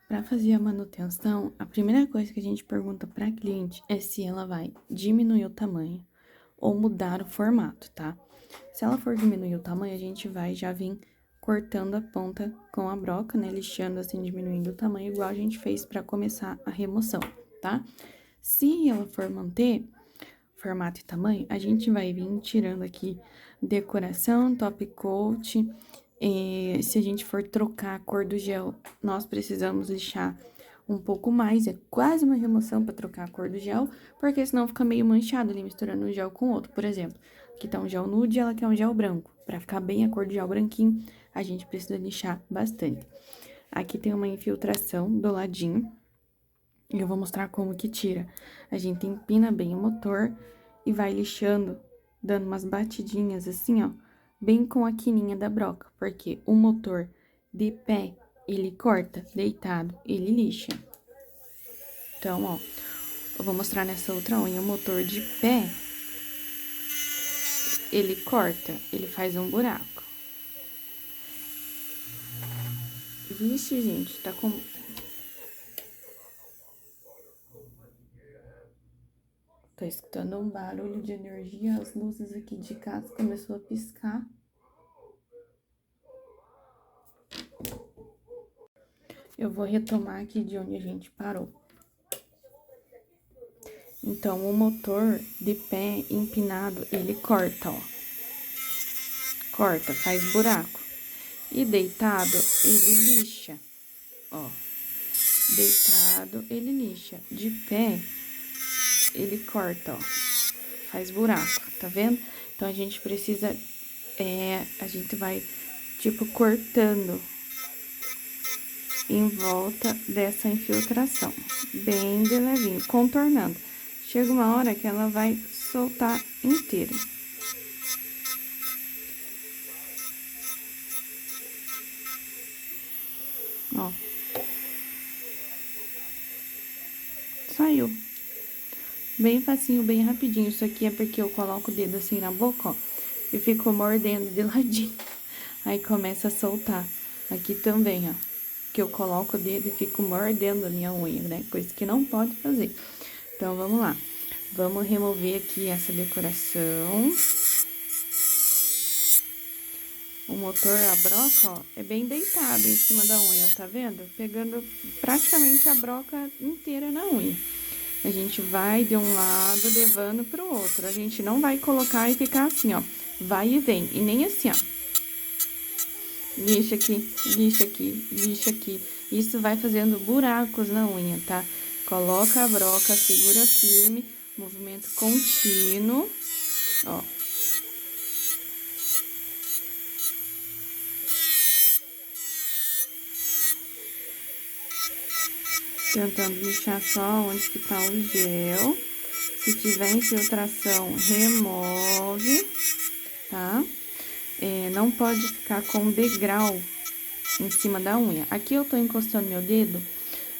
Para fazer a manutenção, a primeira coisa que a gente pergunta para a cliente é se ela vai diminuir o tamanho ou mudar o formato, tá? Se ela for diminuir o tamanho, a gente vai já vir cortando a ponta com a broca, né? Lixando assim, diminuindo o tamanho, igual a gente fez para começar a remoção, tá? Se ela for manter formato e tamanho, a gente vai vir tirando aqui decoração, top coat. Se a gente for trocar a cor do gel, nós precisamos lixar um pouco mais, é quase uma remoção para trocar a cor do gel, porque senão fica meio manchado ali, misturando um gel com outro. Por exemplo, aqui tá um gel nude e ela quer um gel branco. Para ficar bem a cor do gel branquinho, a gente precisa lixar bastante. Aqui tem uma infiltração do ladinho, e eu vou mostrar como que tira. A gente empina bem o motor e vai lixando, dando umas batidinhas assim, ó, bem com a quininha da broca, porque o motor de pé, ele corta, deitado, ele lixa. Então, ó, eu vou mostrar nessa outra unha, o motor de pé, ele corta, ele faz um buraco. Vixe, gente, tá com... Tô escutando um barulho de energia, as luzes aqui de casa começou a piscar. Eu vou retomar aqui de onde a gente parou. Então, o motor de pé empinado, ele corta, ó. Corta, faz buraco. E deitado, ele lixa, ó. Deitado, ele lixa. De pé, ele corta, ó. Faz buraco, tá vendo? Então, a gente precisa, a gente vai, tipo, cortando em volta dessa infiltração, bem de levinho, contornando. Chega uma hora que ela vai soltar inteira. Ó. Saiu. Bem facinho, bem rapidinho. Isso aqui é porque eu coloco o dedo assim na boca, ó, e fico mordendo de ladinho. Aí começa a soltar. Aqui também, ó, que eu coloco o dedo e fico mordendo a minha unha, né? Coisa que não pode fazer. Então, vamos lá. Vamos remover aqui essa decoração. O motor, a broca, ó, é bem deitado em cima da unha, tá vendo? Pegando praticamente a broca inteira na unha. A gente vai de um lado, levando pro outro. A gente não vai colocar e ficar assim, ó. Vai e vem. E nem assim, ó. Lixa aqui, lixa aqui, lixa aqui. Isso vai fazendo buracos na unha, tá? Coloca a broca, segura firme, movimento contínuo, ó. Tentando lixar só onde que tá o gel. Se tiver infiltração, remove, tá? Não pode ficar com degrau em cima da unha. Aqui eu tô encostando meu dedo,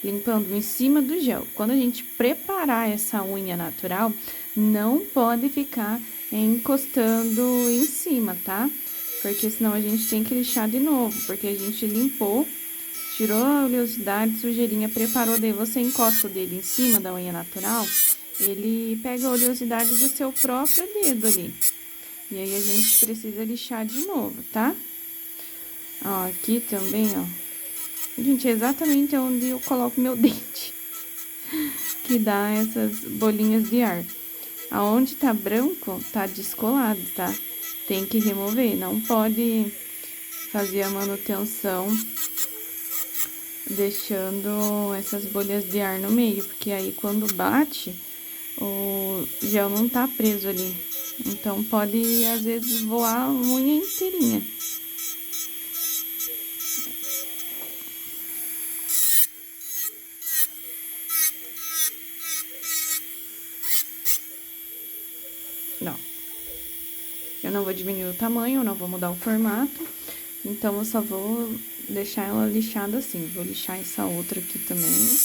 limpando em cima do gel. Quando a gente preparar essa unha natural, não pode ficar encostando em cima, tá? Porque senão a gente tem que lixar de novo, porque a gente limpou, tirou a oleosidade, sujeirinha, preparou, daí você encosta o dedo em cima da unha natural, ele pega a oleosidade do seu próprio dedo ali. E aí, a gente precisa lixar de novo, tá? Ó, aqui também, ó. Gente, é exatamente onde eu coloco meu dente, que dá essas bolinhas de ar. Aonde tá branco, tá descolado, tá? Tem que remover, não pode fazer a manutenção deixando essas bolhas de ar no meio, porque aí quando bate, o gel não tá preso ali. Então, pode, às vezes, voar a unha inteirinha. Não. Eu não vou diminuir o tamanho, eu não vou mudar o formato. Então, eu só vou deixar ela lixada assim. Vou lixar essa outra aqui também.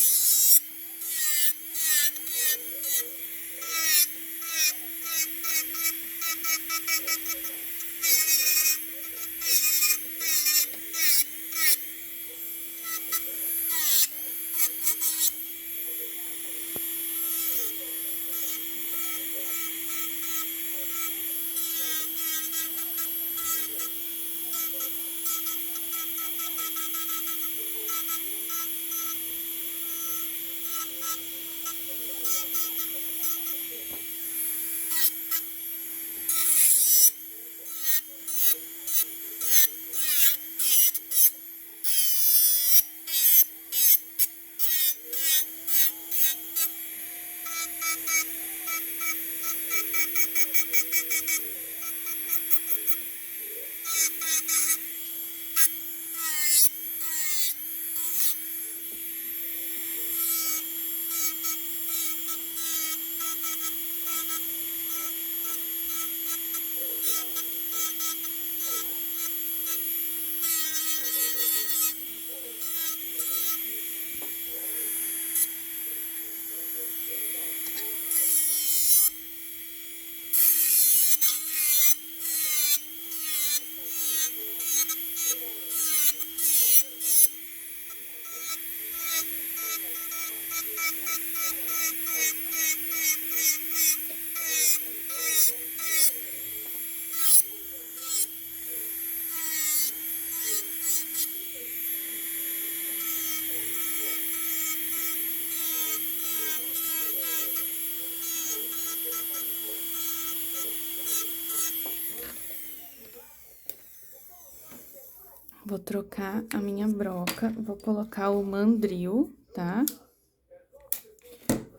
Vou trocar a minha broca, vou colocar o mandril, tá?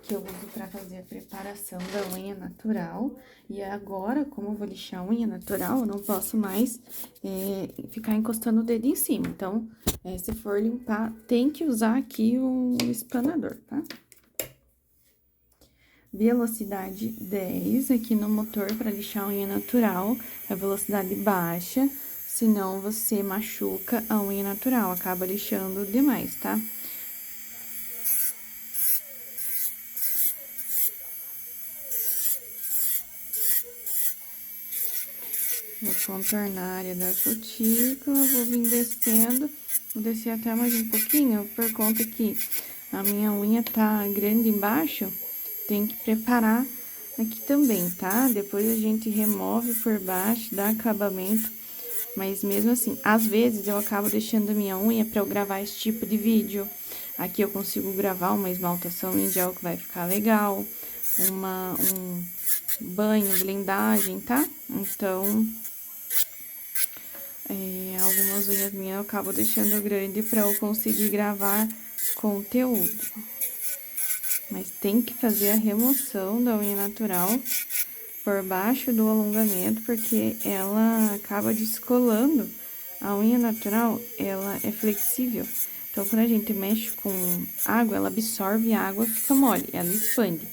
Que eu uso pra fazer a preparação da unha natural. E agora, como eu vou lixar a unha natural, eu não posso mais ficar encostando o dedo em cima. Então, se for limpar, tem que usar aqui o espanador, tá? Velocidade 10 aqui no motor para lixar a unha natural, a velocidade baixa, senão você machuca a unha natural, acaba lixando demais, tá? Vou contornar a área da cutícula, vou vir descendo, vou descer até mais um pouquinho, por conta que a minha unha tá grande embaixo, tem que preparar aqui também, tá? Depois a gente remove por baixo, dá acabamento, mas mesmo assim, às vezes eu acabo deixando a minha unha pra eu gravar esse tipo de vídeo. Aqui eu consigo gravar uma esmaltação em gel que vai ficar legal, um banho, blindagem, tá? Então, algumas unhas minhas eu acabo deixando grande pra eu conseguir gravar conteúdo. Mas tem que fazer a remoção da unha natural por baixo do alongamento, porque ela acaba descolando. A unha natural, ela é flexível. Então, quando a gente mexe com água, ela absorve a água, fica mole, ela expande.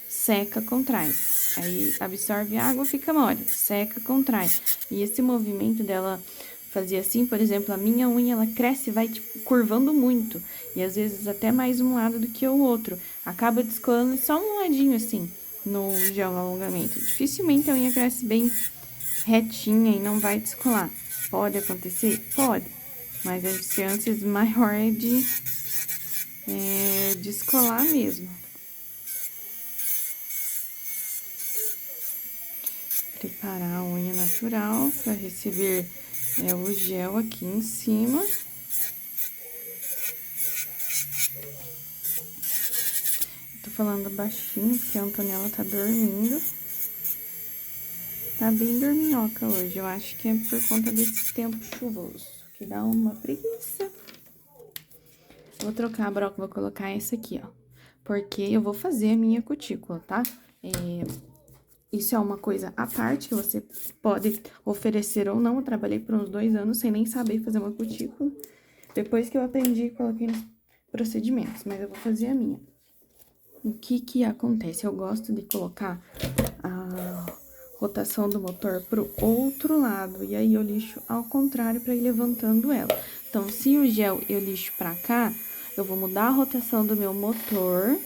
Seca, contrai. Aí, absorve a água, fica mole, seca, contrai. E esse movimento dela fazer assim, por exemplo, a minha unha, ela cresce e vai, tipo, curvando muito. E às vezes até mais um lado do que o outro. Acaba descolando só um ladinho, assim, no gel alongamento. Dificilmente a unha cresce bem retinha e não vai descolar. Pode acontecer? Pode. Mas as chances maior é de descolar mesmo. Preparar a unha natural para receber o gel aqui em cima. Tô falando baixinho porque a Antonella tá dormindo. Tá bem dorminhoca hoje, eu acho que é por conta desse tempo chuvoso, que dá uma preguiça. Vou trocar a broca, vou colocar essa aqui, ó, porque eu vou fazer a minha cutícula, tá? Isso é uma coisa à parte que você pode oferecer ou não. Eu trabalhei por uns 2 anos sem nem saber fazer uma cutícula. Depois que eu aprendi, coloquei nos procedimentos, mas eu vou fazer a minha. O que acontece? Eu gosto de colocar a rotação do motor pro outro lado, e aí eu lixo ao contrário para ir levantando ela. Então, se o gel eu lixo pra cá, eu vou mudar a rotação do meu motor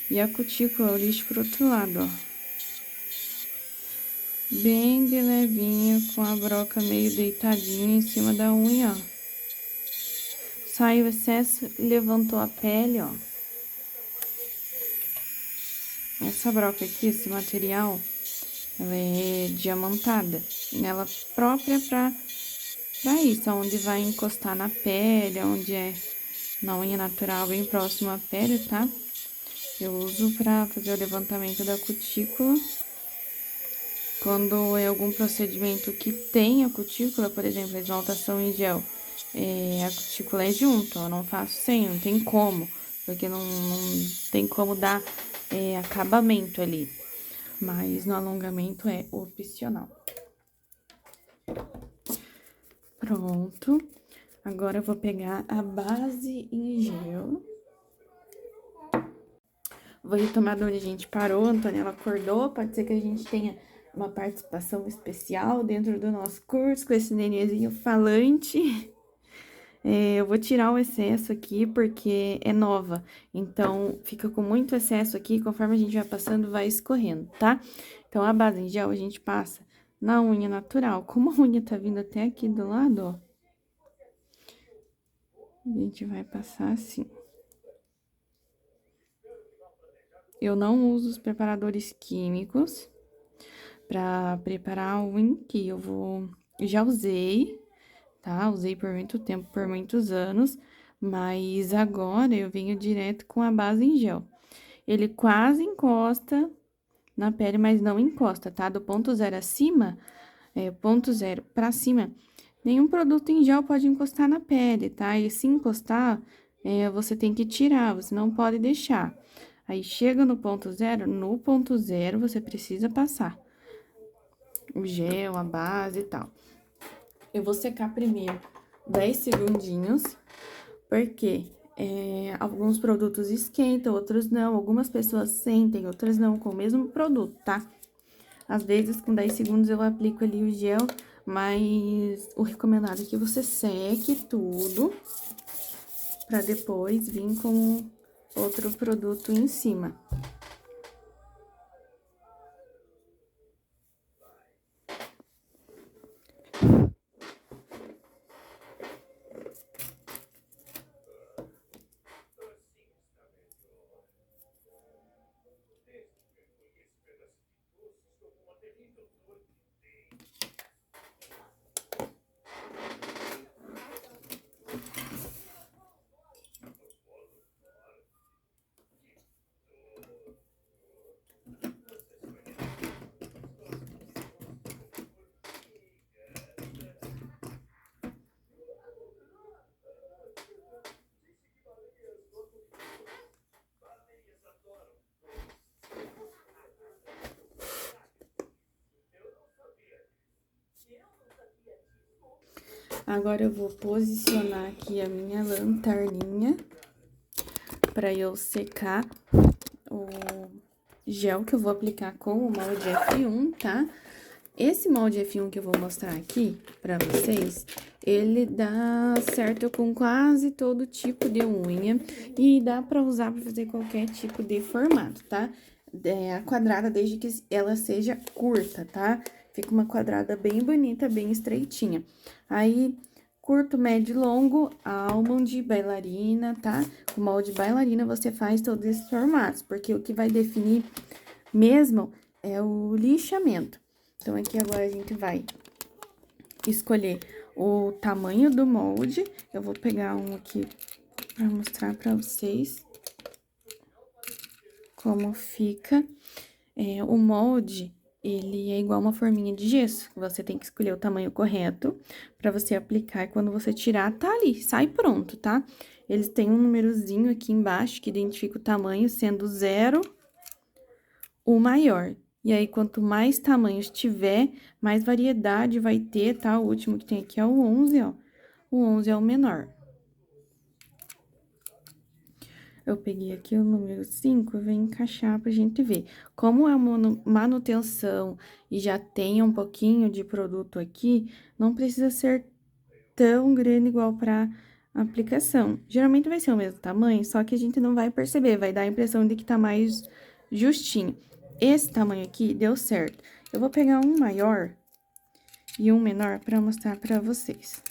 e a cutícula eu lixo pro outro lado, ó. Bem de levinho, com a broca meio deitadinha em cima da unha, ó. Sai o excesso, levantou a pele, ó. Essa broca aqui, esse material, ela é diamantada. Ela própria pra isso, onde vai encostar na pele, onde na unha natural bem próximo à pele, tá? Eu uso pra fazer o levantamento da cutícula. Quando é algum procedimento que tem a cutícula, por exemplo, a esmaltação em gel, a cutícula é junto, eu não faço sem, não tem como, porque não tem como dar acabamento ali. Mas no alongamento é opcional. Pronto. Agora eu vou pegar a base em gel. Vou retomar de onde a gente parou, a Antonella acordou, pode ser que a gente tenha uma participação especial dentro do nosso curso com esse nenenzinho falante. Eu vou tirar o excesso aqui porque é nova, então fica com muito excesso aqui, conforme a gente vai passando, vai escorrendo, tá? Então, a base em gel a gente passa na unha natural. Como a unha tá vindo até aqui do lado, ó, a gente vai passar assim. Eu não uso os preparadores químicos pra preparar a unha aqui. Já usei, tá? Usei por muito tempo, por muitos anos, mas agora eu venho direto com a base em gel. Ele quase encosta na pele, mas não encosta, tá? Do ponto zero acima, ponto zero pra cima, nenhum produto em gel pode encostar na pele, tá? E se encostar, você tem que tirar, você não pode deixar. Aí, chega no ponto zero você precisa passar o gel, a base e tal. Eu vou secar primeiro 10 segundinhos, porque alguns produtos esquentam, outros não. Algumas pessoas sentem, outras não, com o mesmo produto, tá? Às vezes, com 10 segundos eu aplico ali o gel, mas o recomendado é que você seque tudo, pra depois vir com outro produto em cima. Agora, eu vou posicionar aqui a minha lanterninha pra eu secar o gel que eu vou aplicar com o molde F1, tá? Esse molde F1 que eu vou mostrar aqui pra vocês, ele dá certo com quase todo tipo de unha e dá pra usar pra fazer qualquer tipo de formato, tá? A quadrada, desde que ela seja curta, tá? Fica uma quadrada bem bonita, bem estreitinha. Aí, curto, médio e longo, almond, bailarina, tá? Com molde bailarina você faz todos esses formatos, porque o que vai definir mesmo é o lixamento. Então, aqui agora a gente vai escolher o tamanho do molde. Eu vou pegar um aqui pra mostrar pra vocês como fica. O molde, ele é igual uma forminha de gesso. Você tem que escolher o tamanho correto pra você aplicar. E quando você tirar, tá ali, sai pronto, tá? Eles têm um númerozinho aqui embaixo que identifica o tamanho, sendo 0 o maior. E aí, quanto mais tamanhos tiver, mais variedade vai ter, tá? O último que tem aqui é o 11, ó. O 11 é o menor. Eu peguei aqui o número 5, eu vou encaixar pra gente ver. Como é uma manutenção e já tem um pouquinho de produto aqui, não precisa ser tão grande igual pra aplicação. Geralmente vai ser o mesmo tamanho, só que a gente não vai perceber, vai dar a impressão de que tá mais justinho. Esse tamanho aqui deu certo. Eu vou pegar um maior e um menor pra mostrar pra vocês.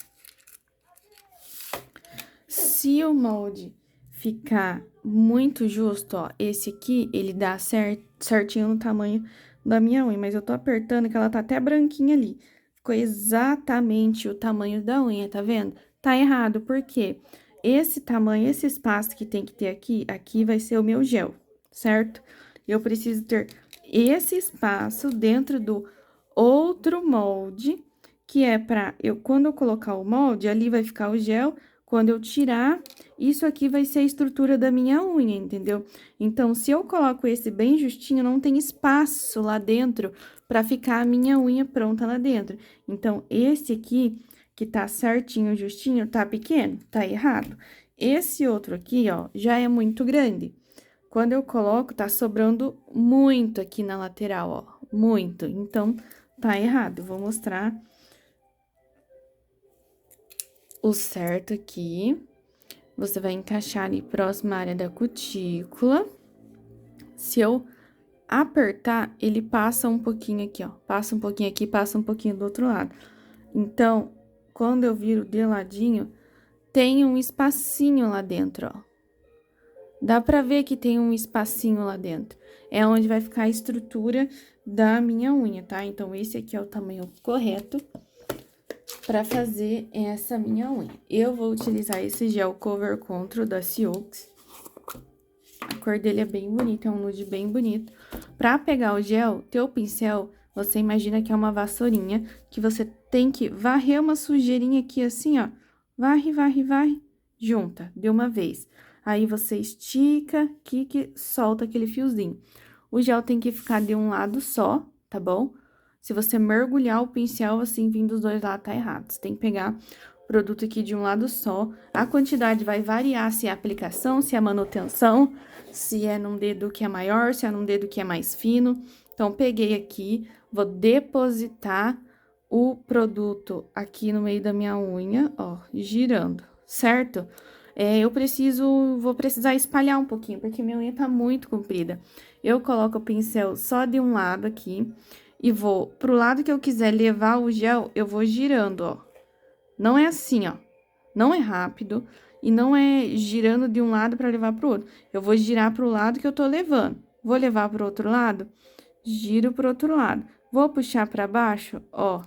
Se o molde ficar muito justo, ó, esse aqui, ele dá certinho no tamanho da minha unha, mas eu tô apertando que ela tá até branquinha ali. Ficou exatamente o tamanho da unha, tá vendo? Tá errado, por quê? esse tamanho, esse espaço que tem que ter aqui vai ser o meu gel, certo? Eu preciso ter esse espaço dentro do outro molde, que é pra quando eu colocar o molde, ali vai ficar o gel. Quando eu tirar, isso aqui vai ser a estrutura da minha unha, entendeu? Então, se eu coloco esse bem justinho, não tem espaço lá dentro pra ficar a minha unha pronta lá dentro. Então, esse aqui, que tá certinho, justinho, tá pequeno, tá errado. Esse outro aqui, ó, já é muito grande. Quando eu coloco, tá sobrando muito aqui na lateral, ó, muito. Então, tá errado. Eu vou mostrar o certo aqui. Você vai encaixar ali próximo à área da cutícula. Se eu apertar, ele passa um pouquinho aqui, ó. Passa um pouquinho aqui, passa um pouquinho do outro lado. Então, quando eu viro de ladinho, tem um espacinho lá dentro, ó. Dá pra ver que tem um espacinho lá dentro. É onde vai ficar a estrutura da minha unha, tá? Então, esse aqui é o tamanho correto pra fazer essa minha unha. Eu vou utilizar esse gel Cover Control da Sioux. A cor dele é bem bonita, é um nude bem bonito. Pra pegar o gel, teu pincel, você imagina que é uma vassourinha, que você tem que varrer uma sujeirinha aqui assim, ó. Varre, varre, varre, junta, de uma vez. Aí, você estica, quique, solta aquele fiozinho. O gel tem que ficar de um lado só, tá bom? Se você mergulhar o pincel assim, vindo dos dois lados, tá errado. Você tem que pegar o produto aqui de um lado só. A quantidade vai variar se é aplicação, se é manutenção, se é num dedo que é maior, se é num dedo que é mais fino. Então, peguei aqui, vou depositar o produto aqui no meio da minha unha, ó, girando, certo? Vou precisar espalhar um pouquinho, porque minha unha tá muito comprida. Eu coloco o pincel só de um lado aqui e vou pro lado que eu quiser levar o gel, eu vou girando, ó. Não é assim, ó. Não é rápido e não é girando de um lado pra levar pro outro. Eu vou girar pro lado que eu tô levando. Vou levar pro outro lado, giro pro outro lado. Vou puxar pra baixo, ó.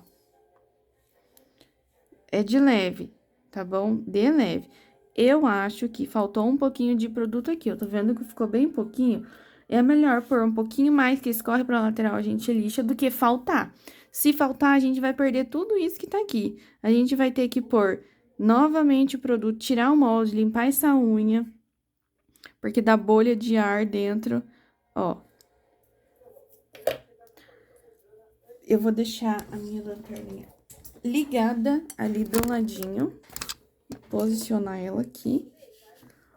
É de leve, tá bom? De leve. Eu acho que faltou um pouquinho de produto aqui. Eu tô vendo que ficou bem pouquinho. É melhor pôr um pouquinho mais que escorre pra lateral, a gente lixa, do que faltar. Se faltar, a gente vai perder tudo isso que tá aqui. A gente vai ter que pôr novamente o produto, tirar o molde, limpar essa unha, porque dá bolha de ar dentro, ó. Eu vou deixar a minha lanterninha ligada ali do ladinho, posicionar ela aqui,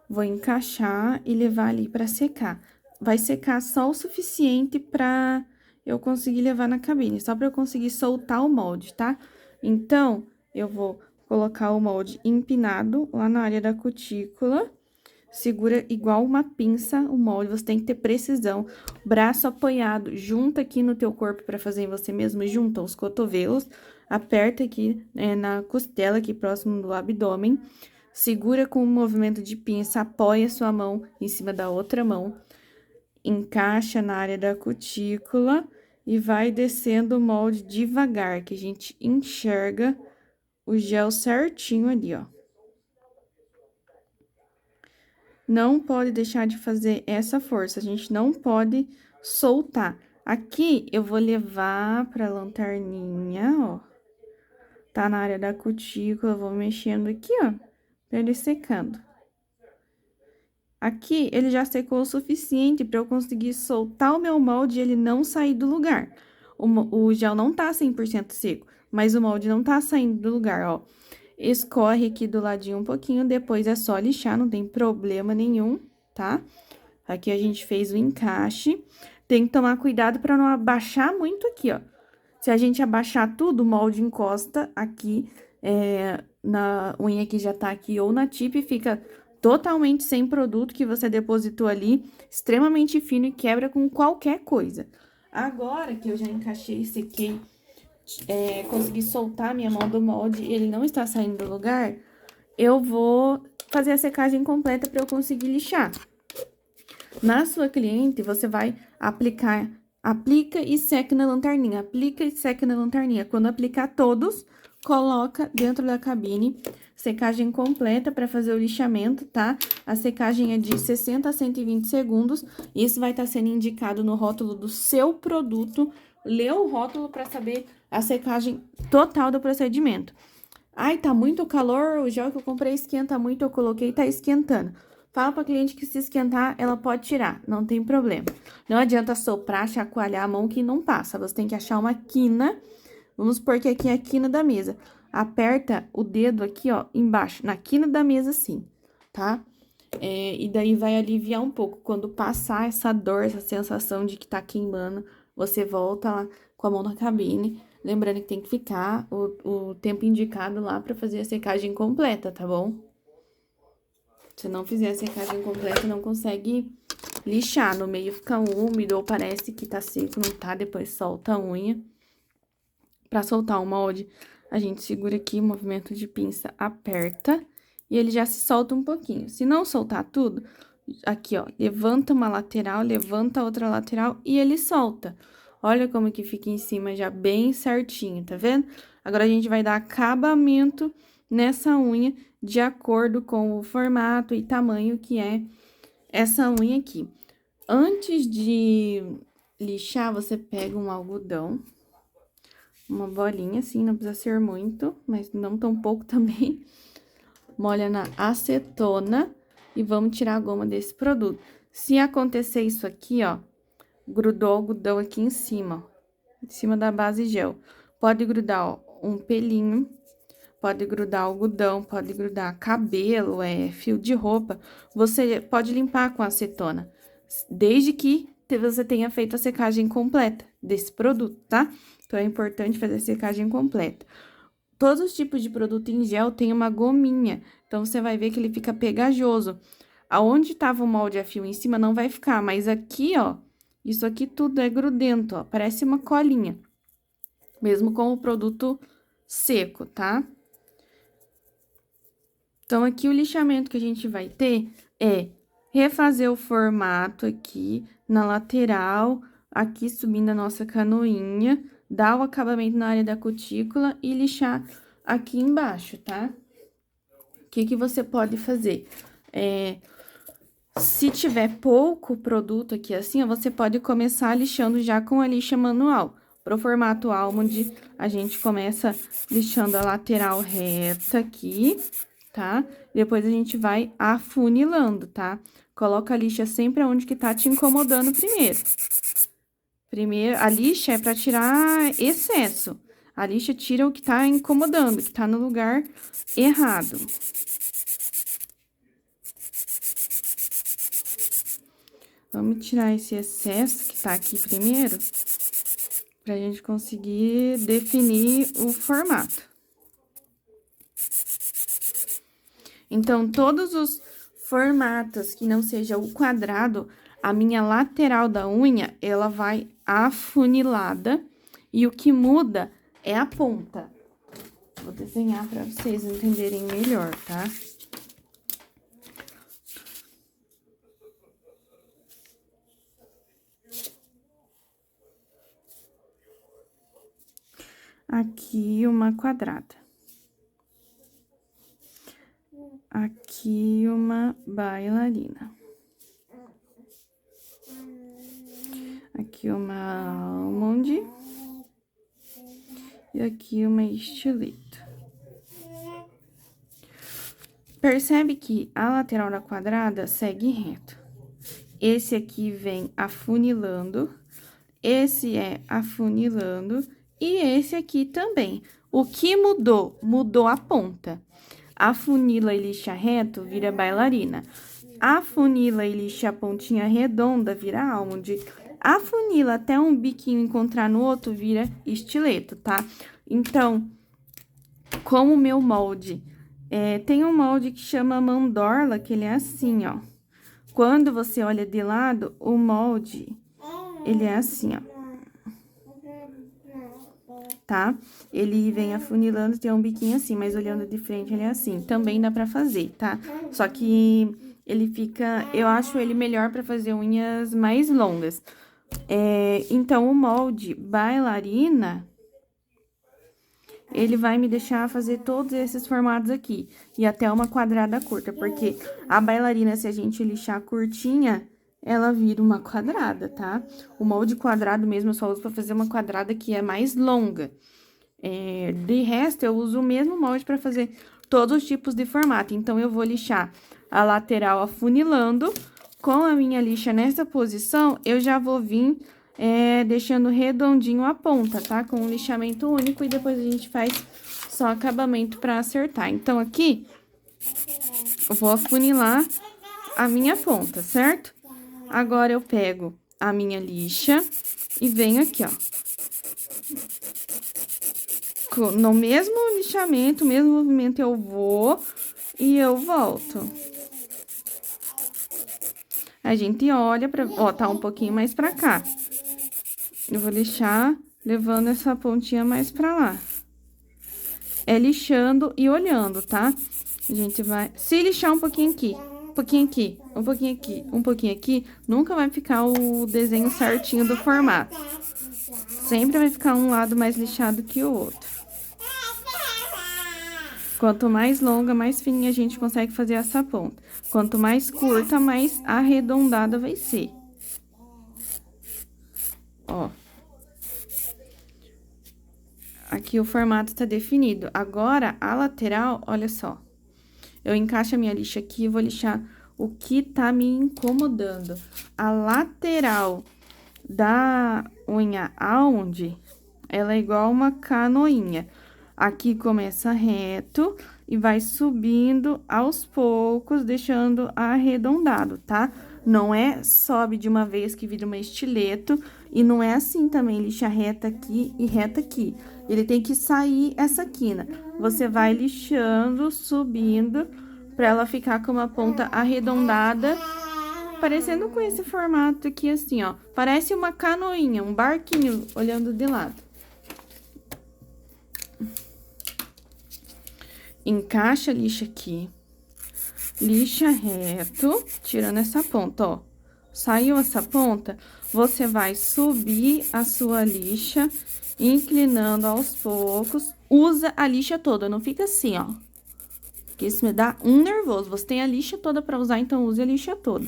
vou encaixar e levar ali pra secar. Vai secar só o suficiente pra eu conseguir levar na cabine, só pra eu conseguir soltar o molde, tá? Então, eu vou colocar o molde empinado lá na área da cutícula, segura igual uma pinça o molde, você tem que ter precisão, braço apoiado, junta aqui no teu corpo pra fazer em você mesmo, junta os cotovelos, aperta aqui na costela, aqui próximo do abdômen, segura com um movimento de pinça, apoia sua mão em cima da outra mão, encaixa na área da cutícula e vai descendo o molde devagar, que a gente enxerga o gel certinho ali, ó. Não pode deixar de fazer essa força, a gente não pode soltar. Aqui, eu vou levar pra lanterninha, ó. Tá na área da cutícula, eu vou mexendo aqui, ó, pra ele secando. Aqui, ele já secou o suficiente pra eu conseguir soltar o meu molde e ele não sair do lugar. O gel não tá 100% seco, mas o molde não tá saindo do lugar, ó. Escorre aqui do ladinho um pouquinho, depois é só lixar, não tem problema nenhum, tá? Aqui a gente fez o encaixe. Tem que tomar cuidado pra não abaixar muito aqui, ó. Se a gente abaixar tudo, o molde encosta aqui, na unha que já tá aqui, ou na tip, e fica totalmente sem produto que você depositou ali, extremamente fino e quebra com qualquer coisa. Agora que eu já encaixei e sequei, consegui soltar minha mão do molde e ele não está saindo do lugar, eu vou fazer a secagem completa para eu conseguir lixar. Na sua cliente, você vai aplica e seca na lanterninha, aplica e seca na lanterninha. Quando aplicar todos, coloca dentro da cabine, secagem completa para fazer o lixamento, tá? A secagem é de 60 a 120 segundos. Isso vai estar sendo indicado no rótulo do seu produto. Lê o rótulo para saber a secagem total do procedimento. Ai, tá muito calor, o gel que eu comprei esquenta muito, eu coloquei, tá esquentando. Fala pra cliente que se esquentar, ela pode tirar, não tem problema. Não adianta soprar, chacoalhar a mão que não passa. Você tem que achar uma quina, vamos supor que aqui é a quina da mesa. Aperta o dedo aqui, ó, embaixo, na quina da mesa assim, tá? E daí vai aliviar um pouco. Quando passar essa dor, essa sensação de que tá queimando, você volta lá com a mão na cabine. Lembrando que tem que ficar o tempo indicado lá pra fazer a secagem completa, tá bom? Se não fizer a secagem completa, não consegue lixar. No meio fica úmido ou parece que tá seco, não tá? Depois solta a unha. Pra soltar o molde, a gente segura aqui, movimento de pinça, aperta e ele já se solta um pouquinho. Se não soltar tudo, aqui, ó, levanta uma lateral, levanta outra lateral e ele solta. Olha como que fica em cima já bem certinho, tá vendo? Agora, a gente vai dar acabamento nessa unha de acordo com o formato e tamanho que é essa unha aqui. Antes de lixar, você pega um algodão, uma bolinha assim, não precisa ser muito, mas não tão pouco também. Molha na acetona e vamos tirar a goma desse produto. Se acontecer isso aqui, ó, grudou algodão aqui em cima, ó, em cima da base gel. Pode grudar, ó, um pelinho, pode grudar algodão, pode grudar cabelo, fio de roupa. Você pode limpar com acetona, desde que você tenha feito a secagem completa desse produto, tá? Então, é importante fazer a secagem completa. Todos os tipos de produto em gel tem uma gominha, então, você vai ver que ele fica pegajoso. Aonde tava o molde a fio em cima não vai ficar, mas aqui, ó, isso aqui tudo é grudento, ó, parece uma colinha. Mesmo com o produto seco, tá? Então, aqui o lixamento que a gente vai ter é refazer o formato aqui na lateral, aqui subindo a nossa canoinha, dar o acabamento na área da cutícula e lixar aqui embaixo, tá? O que você pode fazer? Se tiver pouco produto aqui assim, ó, você pode começar lixando já com a lixa manual. Pro formato almond, a gente começa lixando a lateral reta aqui, tá? Depois a gente vai afunilando, tá? Coloca a lixa sempre onde que tá te incomodando primeiro. Primeiro, a lixa é pra tirar excesso. A lixa tira o que tá incomodando, que tá no lugar errado. Vamos tirar esse excesso que tá aqui primeiro, pra gente conseguir definir o formato. Então, todos os formatos que não seja o quadrado, a minha lateral da unha, ela vai afunilada e o que muda é a ponta. Vou desenhar pra vocês entenderem melhor, tá? Aqui uma quadrada. Aqui uma bailarina. Aqui uma almond. E aqui uma estileta. Percebe que a lateral da quadrada segue reto. Esse aqui vem afunilando, esse é afunilando e esse aqui também. O que mudou? Mudou a ponta. Afunila e lixa reto, vira bailarina. Afunila e lixa a pontinha redonda, vira almond. Afunila até um biquinho encontrar no outro, vira estileto, tá? Então, como o meu molde, tem um molde que chama mandorla, que ele é assim, ó. Quando você olha de lado, o molde, ele é assim, ó. Tá? Ele vem afunilando, tem um biquinho assim, mas olhando de frente ele é assim. Também dá pra fazer, tá? Só que ele fica... Eu acho ele melhor pra fazer unhas mais longas. Então, o molde bailarina, ele vai me deixar fazer todos esses formatos aqui. E até uma quadrada curta, porque a bailarina, se a gente lixar curtinha, ela vira uma quadrada, tá? O molde quadrado mesmo eu só uso pra fazer uma quadrada que é mais longa. De resto, eu uso o mesmo molde pra fazer todos os tipos de formato. Então, eu vou lixar a lateral afunilando. Com a minha lixa nessa posição, eu já vou vir deixando redondinho a ponta, tá? Com um lixamento único e depois a gente faz só acabamento pra acertar. Então, aqui, eu vou afunilar a minha ponta, certo? Agora, eu pego a minha lixa e venho aqui, ó. No mesmo lixamento, mesmo movimento, eu vou e eu volto. A gente olha pra... Ó, tá um pouquinho mais pra cá. Eu vou lixar, levando essa pontinha mais pra lá. É lixando e olhando, tá? A gente vai... Se lixar um pouquinho aqui, um pouquinho aqui, um pouquinho aqui, um pouquinho aqui, nunca vai ficar o desenho certinho do formato. Sempre vai ficar um lado mais lixado que o outro. Quanto mais longa, mais fininha a gente consegue fazer essa ponta. Quanto mais curta, mais arredondada vai ser. Ó. Aqui o formato tá definido. Agora, a lateral, olha só. Eu encaixo a minha lixa aqui e vou lixar o que tá me incomodando. A lateral da unha aonde, ela é igual uma canoinha. Aqui começa reto e vai subindo aos poucos, deixando arredondado, tá? Não é sobe de uma vez que vira uma estileto e não é assim também, lixa reta aqui e reta aqui. Ele tem que sair essa quina. Você vai lixando, subindo, pra ela ficar com uma ponta arredondada, parecendo com esse formato aqui assim, ó. Parece uma canoinha, um barquinho olhando de lado. Encaixa a lixa aqui, lixa reto, tirando essa ponta, ó. Saiu essa ponta, você vai subir a sua lixa, inclinando aos poucos. Usa a lixa toda, não fica assim, ó. Porque isso me dá um nervoso. Você tem a lixa toda pra usar, então use a lixa toda.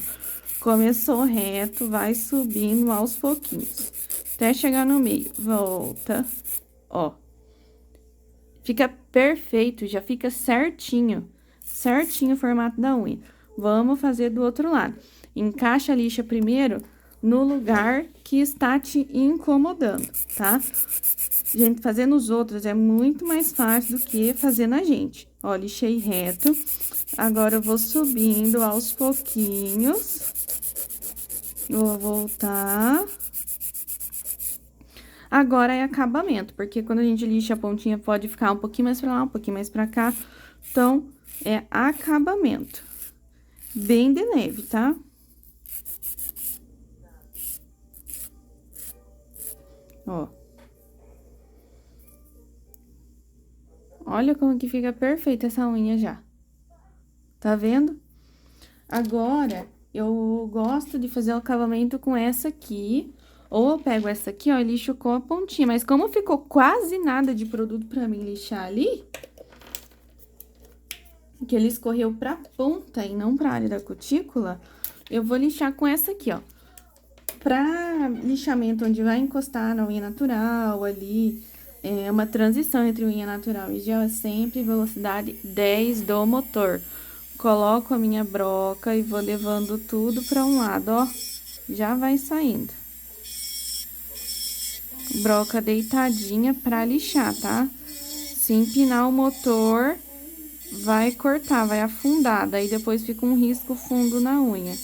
Começou reto, vai subindo aos pouquinhos, até chegar no meio. Volta, ó. Fica perfeito, já fica certinho, certinho o formato da unha. Vamos fazer do outro lado. Encaixa a lixa primeiro no lugar que está te incomodando, tá? Gente, fazer nos outros é muito mais fácil do que fazer na gente. Ó, lixei reto. Agora, eu vou subindo aos pouquinhos. Vou voltar. Agora é acabamento, porque quando a gente lixa a pontinha, pode ficar um pouquinho mais pra lá, um pouquinho mais pra cá. Então, é acabamento. Bem de leve, tá? Ó. Olha como que fica perfeita essa unha já. Tá vendo? Agora, eu gosto de fazer o acabamento com essa aqui. Ou eu pego essa aqui, ó, e lixo com a pontinha. Mas como ficou quase nada de produto pra mim lixar ali, que ele escorreu pra ponta e não pra área da cutícula, eu vou lixar com essa aqui, ó. Pra lixamento onde vai encostar na unha natural ali, é uma transição entre unha natural e gel, é sempre velocidade 10 do motor. Coloco a minha broca e vou levando tudo pra um lado, ó. Já vai saindo. Broca deitadinha pra lixar, tá? Se empinar o motor, vai cortar, vai afundar. Daí depois fica um risco fundo na unha.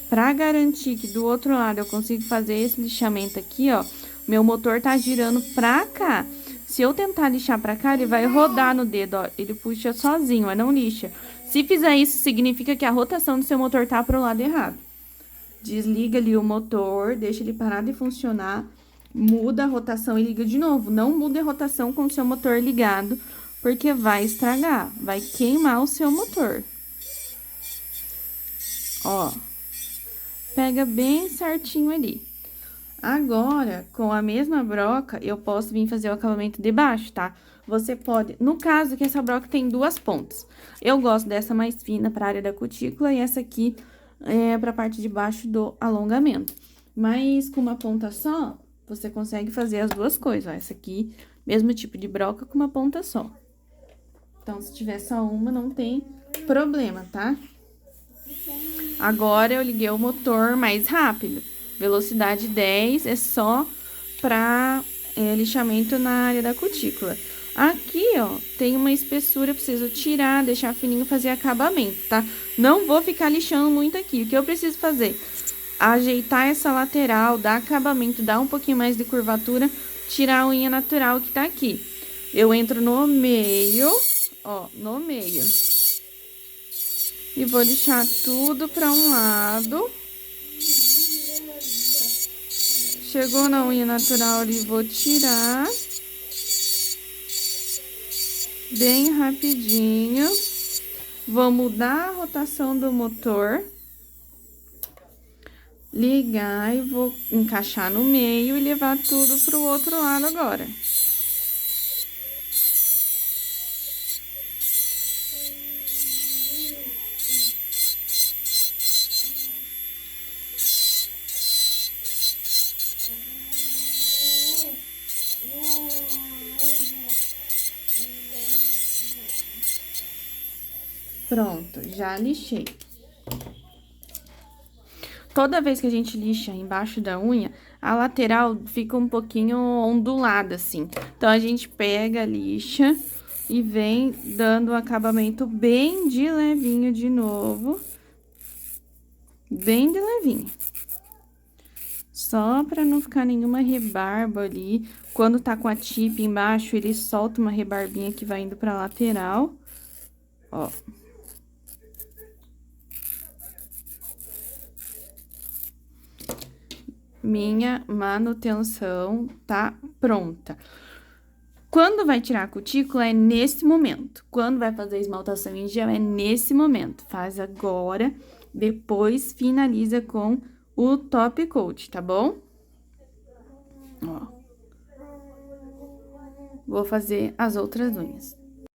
Pra garantir que do outro lado eu consigo fazer esse lixamento aqui, ó, meu motor tá girando pra cá. Se eu tentar lixar pra cá, ele vai rodar no dedo, ó. Ele puxa sozinho, mas não lixa. Se fizer isso, significa que a rotação do seu motor tá pro lado errado. Desliga ali o motor, deixa ele parar de funcionar, muda a rotação e liga de novo. Não muda a rotação com o seu motor ligado, porque vai estragar, vai queimar o seu motor. Ó, pega bem certinho ali. Agora, com a mesma broca, eu posso vir fazer o acabamento de baixo, tá? Você pode... No caso que essa broca tem duas pontas. Eu gosto dessa mais fina para a área da cutícula e essa aqui é para a parte de baixo do alongamento. Mas com uma ponta só, você consegue fazer as duas coisas, ó. Essa aqui, mesmo tipo de broca com uma ponta só. Então, se tiver só uma, não tem problema, tá? Agora, eu liguei o motor mais rápido. Velocidade 10 é só para lixamento na área da cutícula. Aqui, ó, tem uma espessura, eu preciso tirar, deixar fininho, fazer acabamento, tá? Não vou ficar lixando muito aqui. O que eu preciso fazer? Ajeitar essa lateral, dar acabamento, dar um pouquinho mais de curvatura, tirar a unha natural que tá aqui. Eu entro no meio, ó, no meio. E vou lixar tudo para um lado. Chegou na unha natural ali, vou tirar. Bem rapidinho. Vou mudar a rotação do motor. Ligar e vou encaixar no meio e levar tudo pro outro lado agora. Pronto, já lixei. Toda vez que a gente lixa embaixo da unha, a lateral fica um pouquinho ondulada, assim. Então, a gente pega, lixa e vem dando um acabamento bem de levinho de novo. Bem de levinho. Só pra não ficar nenhuma rebarba ali. Quando tá com a tip embaixo, ele solta uma rebarbinha que vai indo pra lateral. Ó. Minha manutenção tá pronta. Quando vai tirar a cutícula, é nesse momento. Quando vai fazer a esmaltação em gel, é nesse momento. Faz agora, depois finaliza com o top coat, tá bom? Ó. Vou fazer as outras unhas.